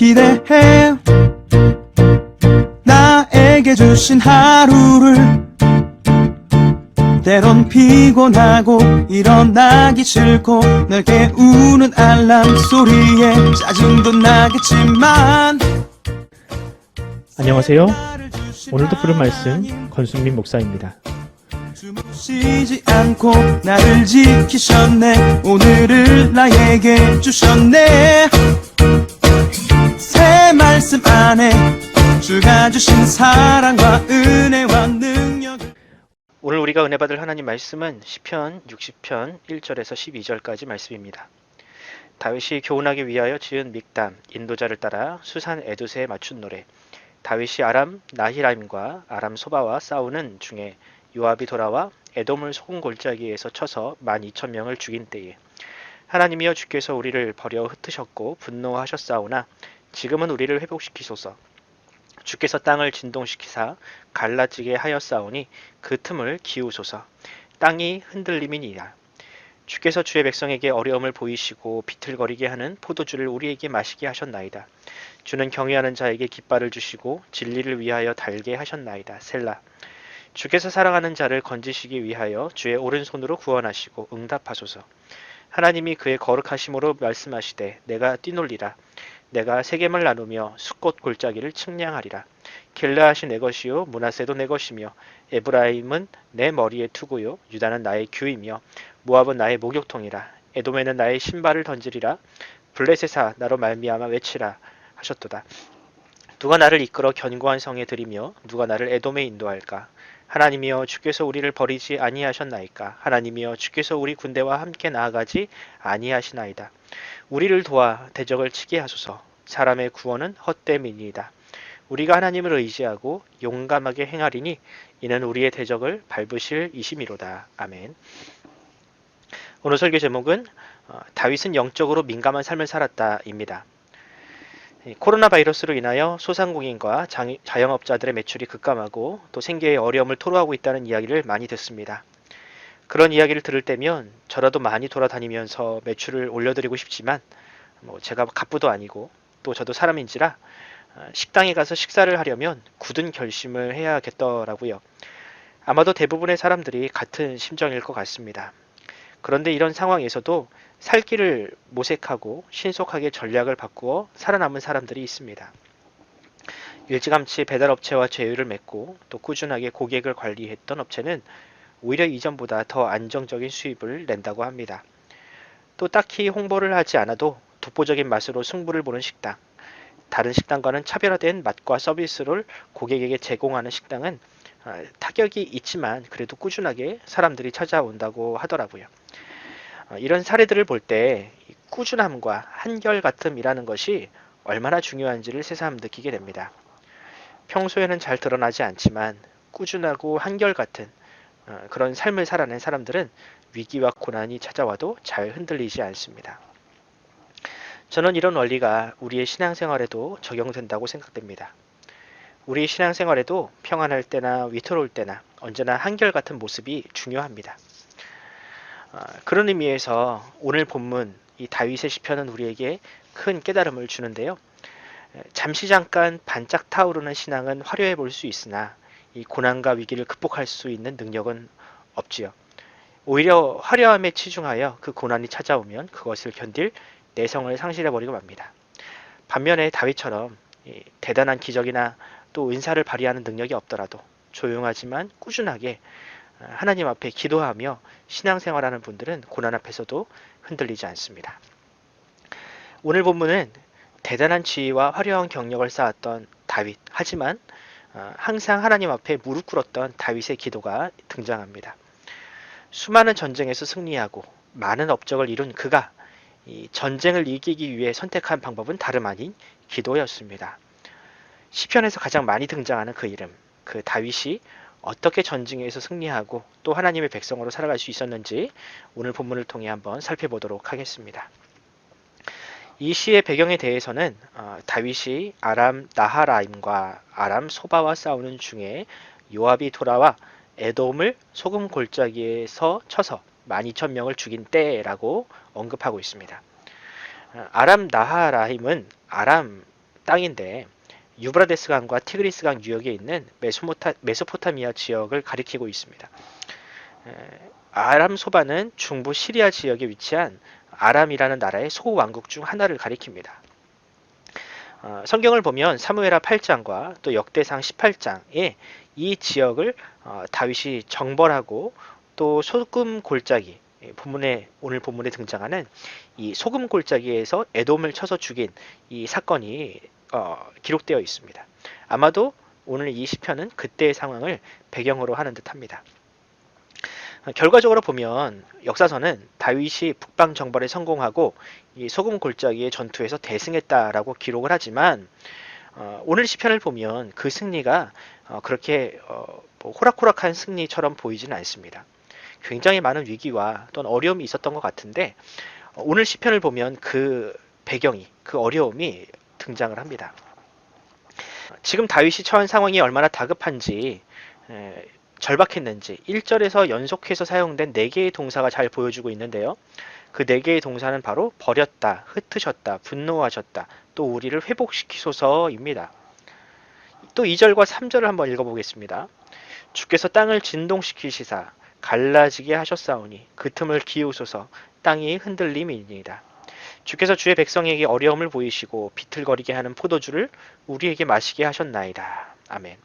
기대해 나에게 주신 하루를 때론 피곤하고 일어나기 싫고 널 깨우는 알람 소리에 짜증도 나겠지만 안녕하세요. 오늘도 부른 말씀 권순민 목사입니다. 쉬지 않고 나를 지키셨네. 오늘을 나에게 주셨네. 새 말씀 안에 주가 주신 사랑과 은혜와 능력을. 오늘 우리가 은혜 받을 하나님 말씀은 시편 60편 1절에서 12절까지 말씀입니다. 다윗이 교훈하기 위하여 지은 믹담, 인도자를 따라 수산 에두세에 맞춘 노래. 다윗이 아람 나히라임과 아람 소바와 싸우는 중에 요압이 돌아와 에돔을 소금 골짜기에서 쳐서 12,000명을 죽인 때에 하나님이여 주께서 우리를 버려 흩으셨고 분노하셨사오나 지금은 우리를 회복시키소서. 주께서 땅을 진동시키사 갈라지게 하였사오니 그 틈을 기우소서. 땅이 흔들림이니라. 주께서 주의 백성에게 어려움을 보이시고 비틀거리게 하는 포도주를 우리에게 마시게 하셨나이다. 주는 경외하는 자에게 깃발을 주시고 진리를 위하여 달게 하셨나이다. 셀라. 주께서 사랑하는 자를 건지시기 위하여 주의 오른손으로 구원하시고 응답하소서. 하나님이 그의 거룩하심으로 말씀하시되 내가 뛰놀리라. 내가 세겜을 나누며 숫꽃 골짜기를 측량하리라. 길르앗이 내 것이요 므낫세도 내 것이며 에브라임은 내 머리의 투구요 유다는 나의 규이며 모압은 나의 목욕통이라. 에돔에는 나의 신발을 던지리라. 블레셋아 나로 말미암아 외치라 하셨도다. 누가 나를 이끌어 견고한 성에 들이며 누가 나를 에돔에 인도할까? 하나님이여 주께서 우리를 버리지 아니하셨나이까? 하나님이여 주께서 우리 군대와 함께 나아가지 아니하시나이다. 우리를 도와 대적을 치게 하소서. 사람의 구원은 헛됨이니이다. 우리가 하나님을 의지하고 용감하게 행하리니 이는 우리의 대적을 밟으실 이심이로다. 아멘. 오늘 설교 제목은 다윗은 영적으로 민감한 삶을 살았다입니다. 코로나 바이러스로 인하여 소상공인과 자영업자들의 매출이 급감하고 또 생계에 어려움을 토로하고 있다는 이야기를 많이 듣습니다. 그런 이야기를 들을 때면 저라도 많이 돌아다니면서 매출을 올려드리고 싶지만 제가 갑부도 아니고 또 저도 사람인지라 식당에 가서 식사를 하려면 굳은 결심을 해야겠더라고요. 아마도 대부분의 사람들이 같은 심정일 것 같습니다. 그런데 이런 상황에서도 살 길을 모색하고 신속하게 전략을 바꾸어 살아남은 사람들이 있습니다. 일찌감치 배달업체와 제휴를 맺고 또 꾸준하게 고객을 관리했던 업체는 오히려 이전보다 더 안정적인 수입을 낸다고 합니다. 또 딱히 홍보를 하지 않아도 독보적인 맛으로 승부를 보는 식당, 다른 식당과는 차별화된 맛과 서비스를 고객에게 제공하는 식당은 타격이 있지만 그래도 꾸준하게 사람들이 찾아온다고 하더라고요. 이런 사례들을 볼 때 꾸준함과 한결같음이라는 것이 얼마나 중요한지를 새삼 느끼게 됩니다. 평소에는 잘 드러나지 않지만 꾸준하고 한결같은 그런 삶을 살아낸 사람들은 위기와 고난이 찾아와도 잘 흔들리지 않습니다. 저는 이런 원리가 우리의 신앙생활에도 적용된다고 생각됩니다. 우리 신앙생활에도 평안할 때나 위태로울 때나 언제나 한결같은 모습이 중요합니다. 그런 의미에서 오늘 본문 이 다윗의 시편은 우리에게 큰 깨달음을 주는데요. 잠시 잠깐 반짝 타오르는 신앙은 화려해 볼 수 있으나 이 고난과 위기를 극복할 수 있는 능력은 없지요. 오히려 화려함에 치중하여 그 고난이 찾아오면 그것을 견딜 내성을 상실해버리고 맙니다. 반면에 다윗처럼 대단한 기적이나 또 은사를 발휘하는 능력이 없더라도 조용하지만 꾸준하게 하나님 앞에 기도하며 신앙생활하는 분들은 고난 앞에서도 흔들리지 않습니다. 오늘 본문은 대단한 지위와 화려한 경력을 쌓았던 다윗, 하지만 항상 하나님 앞에 무릎 꿇었던 다윗의 기도가 등장합니다. 수많은 전쟁에서 승리하고 많은 업적을 이룬 그가 이 전쟁을 이기기 위해 선택한 방법은 다름 아닌 기도였습니다. 시편에서 가장 많이 등장하는 그 이름, 그 다윗이 어떻게 전쟁에서 승리하고 또 하나님의 백성으로 살아갈 수 있었는지 오늘 본문을 통해 한번 살펴보도록 하겠습니다. 이 시의 배경에 대해서는 다윗이 아람 나하라임과 아람 소바와 싸우는 중에 요압이 돌아와 에돔을 소금 골짜기에서 쳐서 12,000명을 죽인 때라고 언급하고 있습니다. 아람 나하라임은 아람 땅인데 유브라데스 강과 티그리스 강 유역에 있는 메소포타미아 지역을 가리키고 있습니다. 아람 소바는 중부 시리아 지역에 위치한 아람이라는 나라의 소왕국 중 하나를 가리킵니다. 성경을 보면 사무엘하 8장과 또 역대상 18장에 이 지역을 다윗이 정벌하고 또 소금 골짜기, 오늘 본문에 등장하는 이 소금 골짜기에서 에돔을 쳐서 죽인 이 사건이 기록되어 있습니다. 아마도 오늘 이 시편은 그때의 상황을 배경으로 하는 듯합니다. 결과적으로 보면 역사서는 다윗이 북방 정벌에 성공하고 이 소금 골짜기의 전투에서 대승했다라고 기록을 하지만 오늘 시편을 보면 그 승리가 그렇게 호락호락한 승리처럼 보이지는 않습니다. 굉장히 많은 위기와 또는 어려움이 있었던 것 같은데 오늘 시편을 보면 그 배경이, 그 어려움이 등장을 합니다. 지금 다윗이 처한 상황이 얼마나 다급한지 절박했는지 1절에서 연속해서 사용된 4개의 동사가 잘 보여주고 있는데요. 그 4개의 동사는 바로 버렸다, 흩으셨다, 분노하셨다, 또 우리를 회복시키소서입니다. 또 2절과 3절을 한번 읽어보겠습니다. 주께서 땅을 진동시키시사 갈라지게 하셨사오니 그 틈을 기우소서 땅이 흔들림이니이다. 주께서 주의 백성에게 어려움을 보이시고 비틀거리게 하는 포도주를 우리에게 마시게 하셨나이다. 아멘.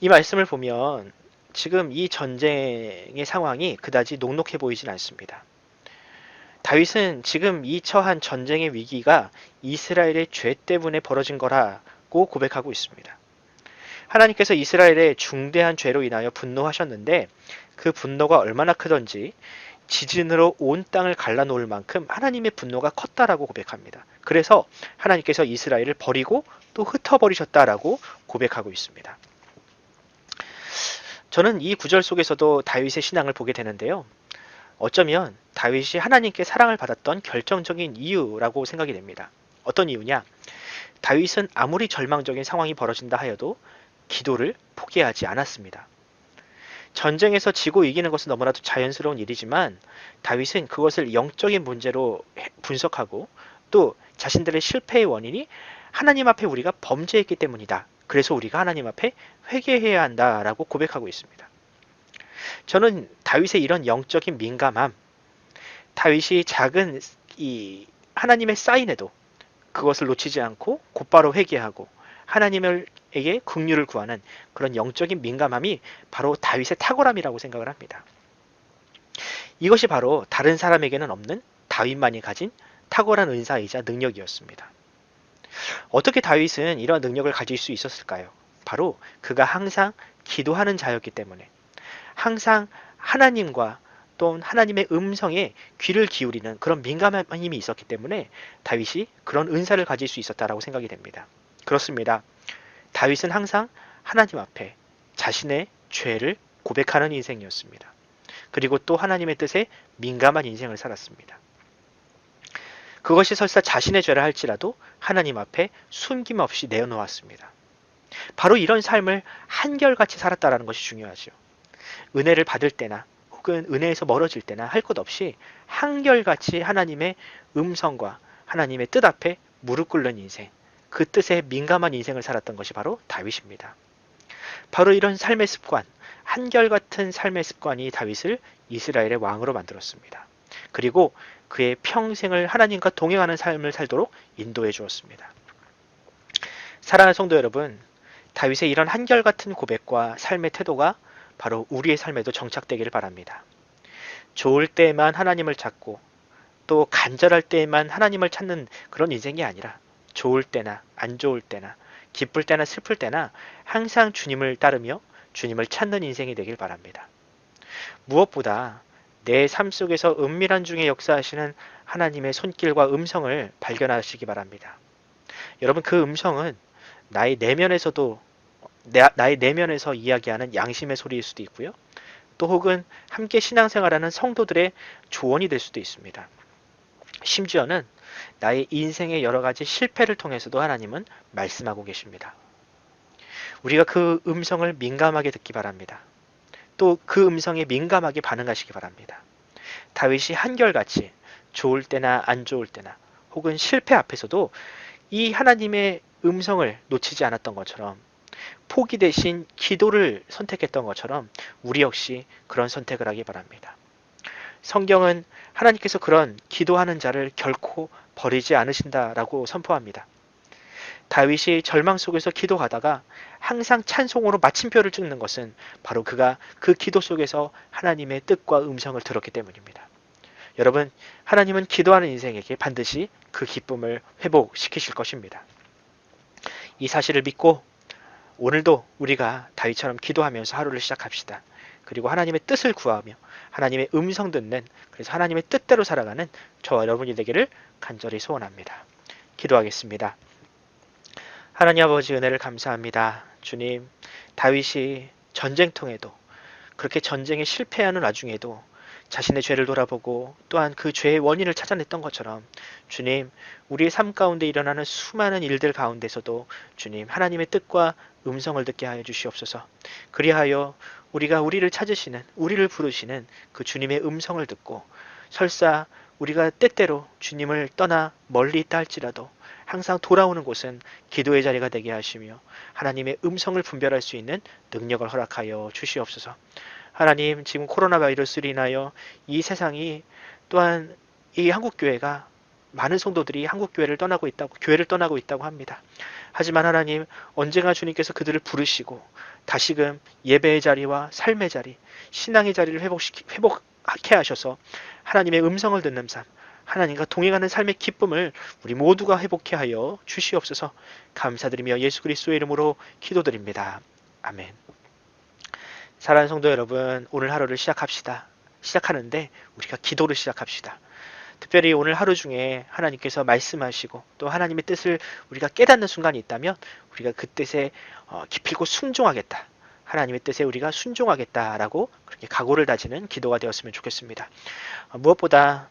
이 말씀을 보면 지금 이 전쟁의 상황이 그다지 녹록해 보이진 않습니다. 다윗은 지금 이 처한 전쟁의 위기가 이스라엘의 죄 때문에 벌어진 거라고 고백하고 있습니다. 하나님께서 이스라엘의 중대한 죄로 인하여 분노하셨는데 그 분노가 얼마나 크던지 지진으로 온 땅을 갈라놓을 만큼 하나님의 분노가 컸다라고 고백합니다. 그래서 하나님께서 이스라엘을 버리고 또 흩어버리셨다라고 고백하고 있습니다. 저는 이 구절 속에서도 다윗의 신앙을 보게 되는데요. 어쩌면 다윗이 하나님께 사랑을 받았던 결정적인 이유라고 생각이 됩니다. 어떤 이유냐? 다윗은 아무리 절망적인 상황이 벌어진다 하여도 기도를 포기하지 않았습니다. 전쟁에서 지고 이기는 것은 너무나도 자연스러운 일이지만 다윗은 그것을 영적인 문제로 분석하고 또 자신들의 실패의 원인이 하나님 앞에 우리가 범죄했기 때문이다. 그래서 우리가 하나님 앞에 회개해야 한다라고 고백하고 있습니다. 저는 다윗의 이런 영적인 민감함, 다윗이 작은 이 하나님의 사인에도 그것을 놓치지 않고 곧바로 회개하고 하나님에게 긍휼을 구하는 그런 영적인 민감함이 바로 다윗의 탁월함이라고 생각을 합니다. 이것이 바로 다른 사람에게는 없는 다윗만이 가진 탁월한 은사이자 능력이었습니다. 어떻게 다윗은 이러한 능력을 가질 수 있었을까요? 바로 그가 항상 기도하는 자였기 때문에 항상 하나님과 또 하나님의 음성에 귀를 기울이는 그런 민감한 힘이 있었기 때문에 다윗이 그런 은사를 가질 수 있었다라고 생각이 됩니다. 그렇습니다. 다윗은 항상 하나님 앞에 자신의 죄를 고백하는 인생이었습니다. 그리고 또 하나님의 뜻에 민감한 인생을 살았습니다. 그것이 설사 자신의 죄라 할지라도 하나님 앞에 숨김없이 내어놓았습니다. 바로 이런 삶을 한결같이 살았다라는 것이 중요하죠. 은혜를 받을 때나 혹은 은혜에서 멀어질 때나 할 것 없이 한결같이 하나님의 음성과 하나님의 뜻 앞에 무릎 꿇는 인생, 그 뜻에 민감한 인생을 살았던 것이 바로 다윗입니다. 바로 이런 삶의 습관, 한결같은 삶의 습관이 다윗을 이스라엘의 왕으로 만들었습니다. 그리고 그의 평생을 하나님과 동행하는 삶을 살도록 인도해 주었습니다. 사랑하는 성도 여러분, 다윗의 이런 한결같은 고백과 삶의 태도가 바로 우리의 삶에도 정착되기를 바랍니다. 좋을 때만 하나님을 찾고 또 간절할 때만 하나님을 찾는 그런 인생이 아니라 좋을 때나 안 좋을 때나 기쁠 때나 슬플 때나 항상 주님을 따르며 주님을 찾는 인생이 되길 바랍니다. 무엇보다 내 삶 속에서 은밀한 중에 역사하시는 하나님의 손길과 음성을 발견하시기 바랍니다. 여러분, 그 음성은 나의 내면에서 이야기하는 양심의 소리일 수도 있고요. 또 혹은 함께 신앙생활하는 성도들의 조언이 될 수도 있습니다. 심지어는 나의 인생의 여러 가지 실패를 통해서도 하나님은 말씀하고 계십니다. 우리가 그 음성을 민감하게 듣기 바랍니다. 또 그 음성에 민감하게 반응하시기 바랍니다. 다윗이 한결같이 좋을 때나 안 좋을 때나 혹은 실패 앞에서도 이 하나님의 음성을 놓치지 않았던 것처럼 포기 대신 기도를 선택했던 것처럼 우리 역시 그런 선택을 하기 바랍니다. 성경은 하나님께서 그런 기도하는 자를 결코 버리지 않으신다라고 선포합니다. 다윗이 절망 속에서 기도하다가 항상 찬송으로 마침표를 찍는 것은 바로 그가 그 기도 속에서 하나님의 뜻과 음성을 들었기 때문입니다. 여러분, 하나님은 기도하는 인생에게 반드시 그 기쁨을 회복시키실 것입니다. 이 사실을 믿고 오늘도 우리가 다윗처럼 기도하면서 하루를 시작합시다. 그리고 하나님의 뜻을 구하며 하나님의 음성 듣는, 그래서 하나님의 뜻대로 살아가는 저와 여러분이 되기를 간절히 소원합니다. 기도하겠습니다. 하나님 아버지, 은혜를 감사합니다. 주님, 다윗이 전쟁통에도, 그렇게 전쟁에 실패하는 와중에도 자신의 죄를 돌아보고 또한 그 죄의 원인을 찾아냈던 것처럼 주님, 우리의 삶 가운데 일어나는 수많은 일들 가운데서도 주님, 하나님의 뜻과 음성을 듣게 하여 주시옵소서. 그리하여 우리가 우리를 찾으시는, 우리를 부르시는 그 주님의 음성을 듣고 설사 우리가 때때로 주님을 떠나 멀리 있다 할지라도 항상 돌아오는 곳은 기도의 자리가 되게 하시며 하나님의 음성을 분별할 수 있는 능력을 허락하여 주시옵소서. 하나님, 지금 코로나 바이러스로 인하여 이 세상이, 또한 이 한국교회가, 많은 성도들이 한국교회를 떠나고 있다고, 교회를 떠나고 있다고 합니다. 하지만 하나님, 언젠가 주님께서 그들을 부르시고 다시금 예배의 자리와 삶의 자리, 신앙의 자리를 회복하게 하셔서 하나님의 음성을 듣는 삶, 하나님과 동행하는 삶의 기쁨을 우리 모두가 회복케 하여 주시옵소서. 감사드리며 예수 그리스도의 이름으로 기도드립니다. 아멘. 사랑하는 성도 여러분, 오늘 하루를 시작합시다. 시작하는데 우리가 기도를 시작합시다. 특별히 오늘 하루 중에 하나님께서 말씀하시고 또 하나님의 뜻을 우리가 깨닫는 순간이 있다면 우리가 그 뜻에 기필코 순종하겠다. 하나님의 뜻에 우리가 순종하겠다라고 그렇게 각오를 다지는 기도가 되었으면 좋겠습니다. 무엇보다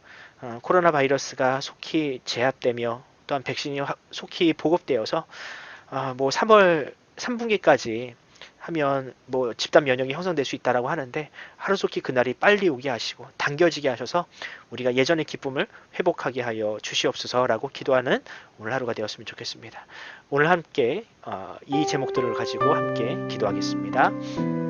코로나 바이러스가 속히 제압되며 또한 백신이 속히 보급되어서 뭐 3월 3분기까지 하면 뭐 집단 면역이 형성될 수 있다라고 하는데 하루속히 그날이 빨리 오게 하시고 당겨지게 하셔서 우리가 예전의 기쁨을 회복하게 하여 주시옵소서라고 기도하는 오늘 하루가 되었으면 좋겠습니다. 오늘 함께 이 제목들을 가지고 함께 기도하겠습니다.